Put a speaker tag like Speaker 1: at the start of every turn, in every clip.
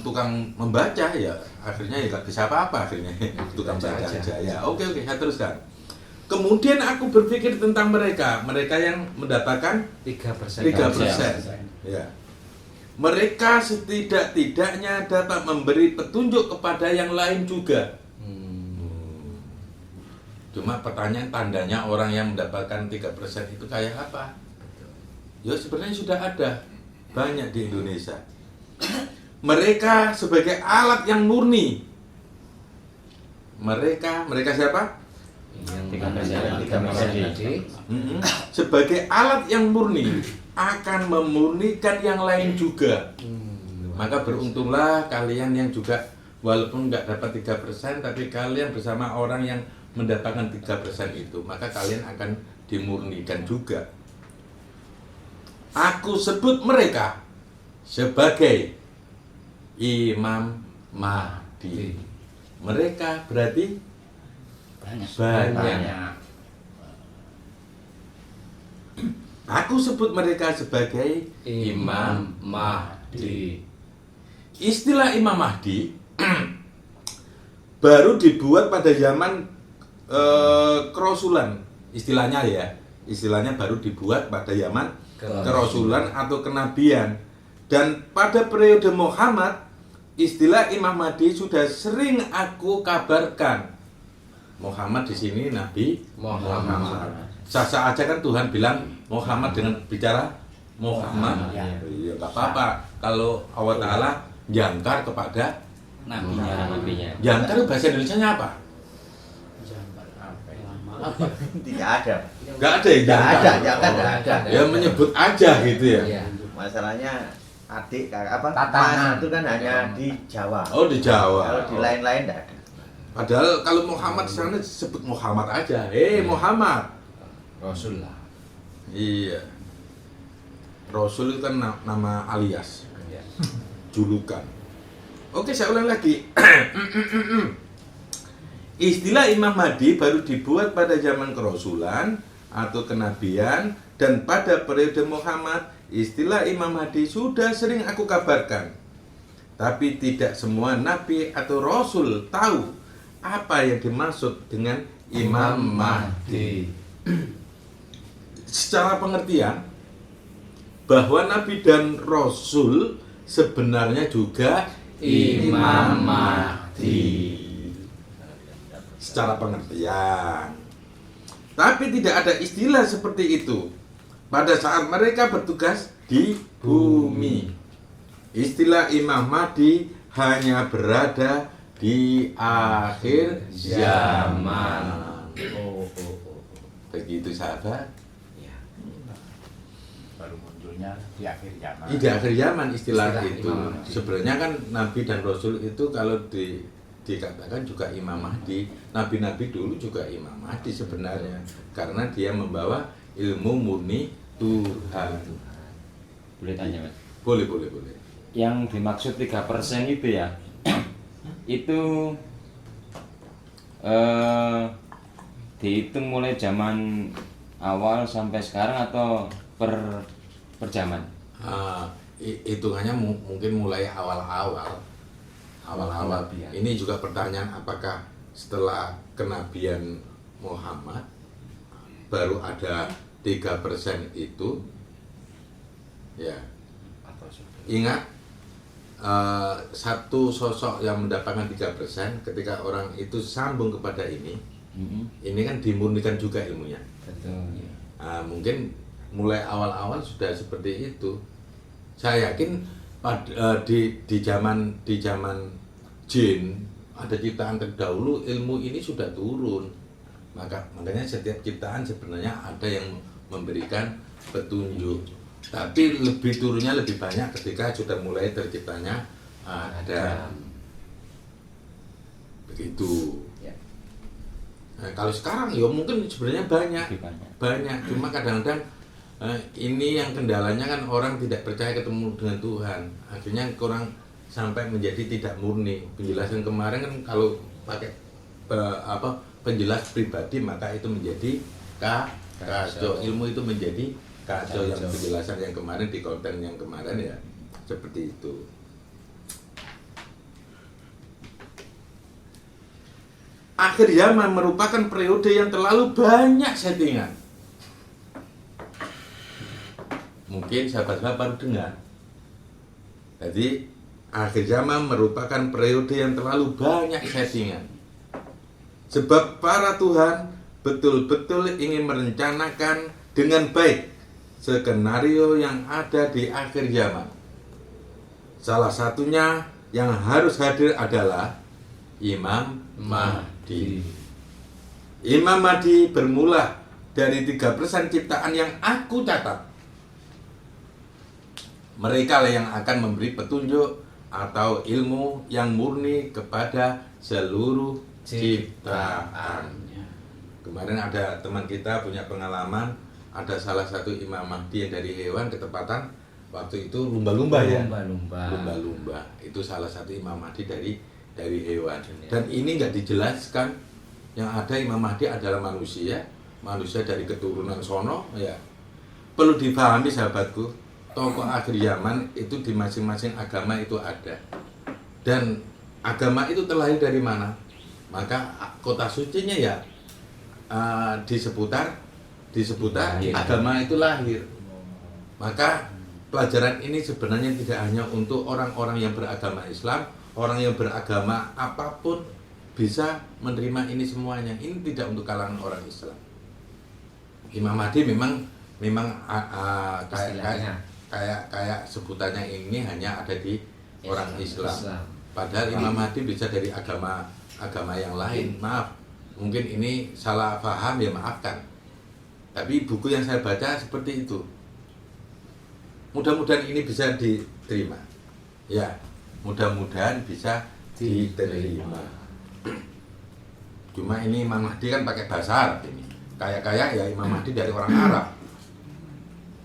Speaker 1: tukang membaca ya akhirnya ya gak bisa apa-apa akhirnya tukang baca aja. Ya oke saya teruskan. Kemudian aku berpikir tentang mereka yang mendapatkan 3%. Ya. Mereka setidak-tidaknya dapat memberi petunjuk kepada yang lain juga. Cuma pertanyaan tandanya orang yang mendapatkan 3% itu kayak apa? Ya sebenarnya sudah ada banyak di Indonesia. Mereka sebagai alat yang murni. Mereka siapa? Sebagai alat yang murni akan memurnikan yang lain juga. Maka beruntunglah kalian yang juga walaupun nggak dapat 3%, tapi kalian bersama orang yang mendapatkan 3% itu, maka kalian akan dimurnikan juga. Aku sebut mereka sebagai Imam Mahdi. Mereka berarti banyak. Aku sebut mereka sebagai Imam Mahdi. Istilah Imam Mahdi baru dibuat pada zaman kerasulan, istilahnya baru dibuat pada zaman kerasulan atau kenabian. Dan pada periode Muhammad, istilah Imam Mahdi sudah sering aku kabarkan. Muhammad di sini Nabi Muhammad. Sasa aja kan Tuhan bilang Muhammad dengan bicara Muhammad. Ya nggak apa-apa. Kalau Allah Ta'ala jangkar kepada nabinya. Jangkar bahasa Indonesianya apa?
Speaker 2: Tidak ada.
Speaker 1: Nggak ada ya?
Speaker 2: Jangan ada.
Speaker 1: Ya menyebut aja gitu ya.
Speaker 2: Masalahnya adik apa?
Speaker 3: Tatanan
Speaker 2: Mas itu kan hanya di Jawa.
Speaker 1: Oh di Jawa.
Speaker 2: Kalau di lain-lain tidak ada.
Speaker 1: Padahal kalau Muhammad di sana disebut Muhammad aja. Muhammad.
Speaker 3: Rasul lah.
Speaker 1: Iya. Rasul itu kan nama alias. Julukan. Oke, saya ulang lagi. Istilah Imam Mahdi baru dibuat pada zaman kerasulan atau kenabian, dan pada periode Muhammad istilah Imam Mahdi sudah sering aku kabarkan. Tapi tidak semua nabi atau rasul tahu apa yang dimaksud dengan Imam Mahdi. Secara pengertian bahwa nabi dan rasul sebenarnya juga Imam Mahdi. Secara pengertian. Tapi tidak ada istilah seperti itu pada saat mereka bertugas di bumi. Istilah Imam Mahdi hanya berada di akhir zaman. Begitu sahabat.
Speaker 3: Baru munculnya di akhir zaman.
Speaker 1: Di akhir zaman istilah itu. Sebenarnya kan Nabi dan Rasul itu kalau dikatakan juga Imam Mahdi. Nabi-nabi dulu juga Imam Mahdi sebenarnya, karena dia membawa ilmu murni Tuhan.
Speaker 4: Boleh tanya, Mas?
Speaker 1: Boleh.
Speaker 4: Yang dimaksud 3% itu ya, itu dihitung mulai zaman awal sampai sekarang atau per zaman?
Speaker 1: Hitungannya mungkin mulai awal-awal. Ini juga pertanyaan, apakah setelah kenabian Muhammad baru ada 3% itu? Ya. Ingat, satu sosok yang mendapatkan 3% ketika orang itu sambung kepada ini kan dimurnikan juga ilmunya.
Speaker 4: Betul.
Speaker 1: Mungkin mulai awal-awal sudah seperti itu. Saya yakin di zaman jin ada ciptaan terdahulu, ilmu ini sudah turun. Makanya setiap ciptaan sebenarnya ada yang memberikan petunjuk. Tapi lebih turunnya lebih banyak ketika sudah mulai terciptanya Adam. Begitu. Nah, kalau sekarang ya mungkin sebenarnya banyak. Cuma kadang-kadang ini yang kendalanya kan orang tidak percaya ketemu dengan Tuhan. Akhirnya kurang sampai menjadi tidak murni. Penjelasan kemarin kan kalau pakai penjelas pribadi maka itu menjadi kacau. Ilmu itu menjadi kacau. Yang penjelasan yang kemarin di konten yang kemarin ya seperti itu. akhir zaman merupakan periode yang terlalu banyak settingan. Mungkin sahabat-sahabat baru dengar. Jadi akhir zaman merupakan periode yang terlalu banyak settingan. Sebab para Tuhan betul-betul ingin merencanakan dengan baik skenario yang ada di akhir zaman. Salah satunya yang harus hadir adalah Imam Mahdi. Imam Mahdi bermula dari 3% ciptaan yang aku catat. Mereka lah yang akan memberi petunjuk atau ilmu yang murni kepada seluruh ciptaan. Kemarin ada teman kita punya pengalaman, ada salah satu Imam Mahdi yang dari hewan, ketepatan waktu itu lumba-lumba ya. Lumba-lumba. Itu salah satu Imam Mahdi dari hewan. Dan ini nggak dijelaskan. Yang ada Imam Mahdi adalah manusia dari keturunan sono ya. Perlu dipahami sahabatku, tokoh akhir zaman itu di masing-masing agama itu ada. Dan agama itu terlahir dari mana? Maka kota sucinya ya di seputar agama itu lahir. Maka pelajaran ini sebenarnya tidak hanya untuk orang-orang yang beragama Islam, orang yang beragama apapun bisa menerima ini semuanya. Ini tidak untuk kalangan orang Islam. Imam Mahdi memang kayak sebutannya ini hanya ada di orang Islam. Padahal Imam Mahdi bisa dari agama yang lain. Maaf, mungkin ini salah paham ya, maafkan. Tapi buku yang saya baca seperti itu. Mudah-mudahan ini bisa diterima. Ya, mudah-mudahan bisa diterima. Cuma ini Imam Mahdi kan pakai bahasa Arab ini. Kayak ya Imam Mahdi dari orang Arab.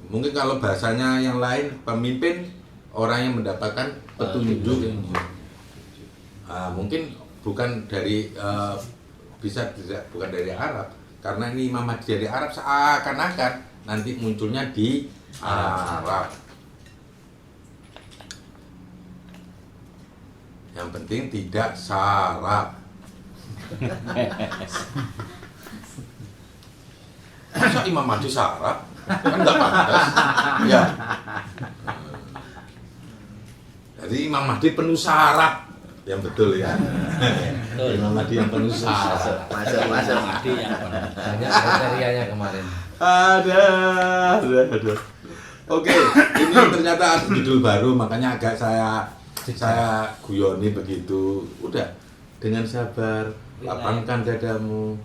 Speaker 1: Mungkin kalau bahasanya yang lain, pemimpin, orang yang mendapatkan petunjuk. Mungkin bukan dari bukan dari Arab. Karena ini Imam Mahdi dari Arab, seakan-akan nanti munculnya di Arab. Yang penting tidak sarap. Masa Imam Mahdi sarap? Kan nggak pantas. Ya. Jadi Imam Mahdi penuh sarap. Yang betul ya. Imam Mahdi yang penuh sarap.
Speaker 2: Masuk.
Speaker 5: Mahdi yang banyak kriterianya kemarin.
Speaker 1: Ada. Oke, ini ternyata ada judul baru, makanya agak saya guyoni begitu. Udah, dengan sabar, lapangkan dadamu,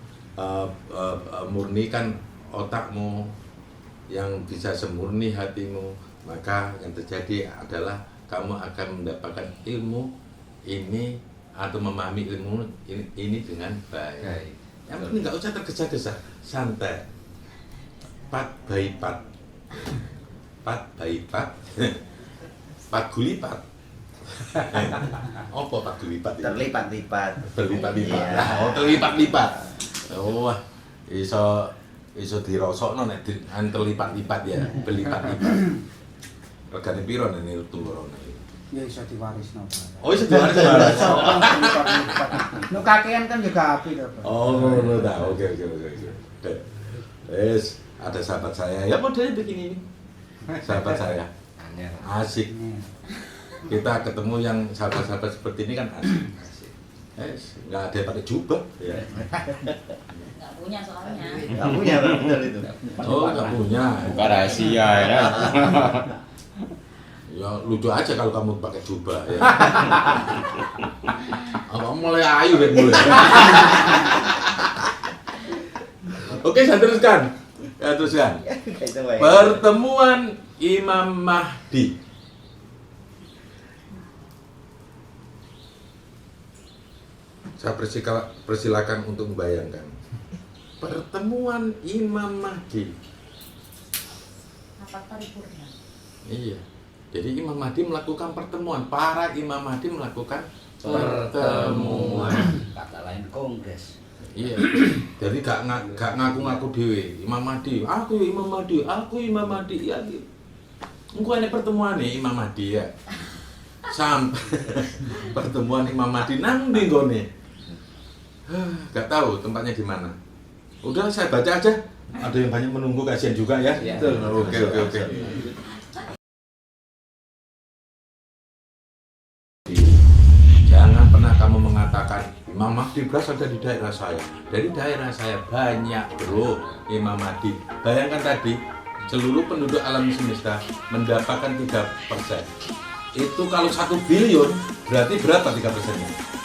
Speaker 1: murnikan otakmu, yang bisa semurni hatimu, maka yang terjadi adalah kamu akan mendapatkan ilmu ini atau memahami ilmu ini dengan baik. Yang penting nggak usah tergesa-gesa, santai. Pat by pat, pat gulipat. Apa pat gulipat?
Speaker 2: Terlipat-lipat.
Speaker 1: Terlipat-lipat.
Speaker 2: Iya.
Speaker 1: Oh, terlipat-lipat. Oh, iso dirosokno nek terlipat-lipat ya, berlipat-lipat. Regane piro nek turune?
Speaker 6: Ya iso diwarisno.
Speaker 1: Oh, iso diwaris.
Speaker 6: No kakean kan juga api to, Pak.
Speaker 1: Oh, ngono ta. Oke. Wes, ada sahabat saya. Ya modelnya begini ini. Sahabat saya. Asik. Kita ketemu yang sahabat-sahabat seperti ini kan asik. Nggak ada yang pakai jubah ya.
Speaker 7: Nggak punya soalnya.
Speaker 2: Nggak punya, betul itu.
Speaker 1: Oh, nggak punya.
Speaker 4: Bukan rahasia ya.
Speaker 1: Ya lucu aja kalau kamu pakai jubah ya. Kamu mulai ayu deh mulai. Oke, saya teruskan. Pertemuan Imam Mahdi. Saya persilakan untuk membayangkan pertemuan Imam Mahdi.
Speaker 7: Apa paripurna?
Speaker 1: Iya. Jadi Imam Mahdi melakukan pertemuan. Para Imam Mahdi melakukan pertemuan.
Speaker 5: Kata lain kongres.
Speaker 1: Iya. Jadi gak ngaku-ngaku dhewe. Imam Mahdi, aku Imam Mahdi, aku Imam Mahdi. Ya gitu. Engko ana pertemuan nih Imam Mahdi ya. Sampai pertemuan Imam Mahdi nang ndi nggone? Gak tahu tempatnya di mana. Udah saya baca aja. Ada yang banyak menunggu, kasihan juga ya.
Speaker 5: Iya.
Speaker 1: Oke. Jangan pernah kamu mengatakan Imam Mahdi berasal dari daerah saya. Dari daerah saya banyak bro Imam Mahdi. Bayangkan tadi seluruh penduduk alam semesta mendapatkan 3%. Itu kalau 1 billion berarti berapa 3%-nya?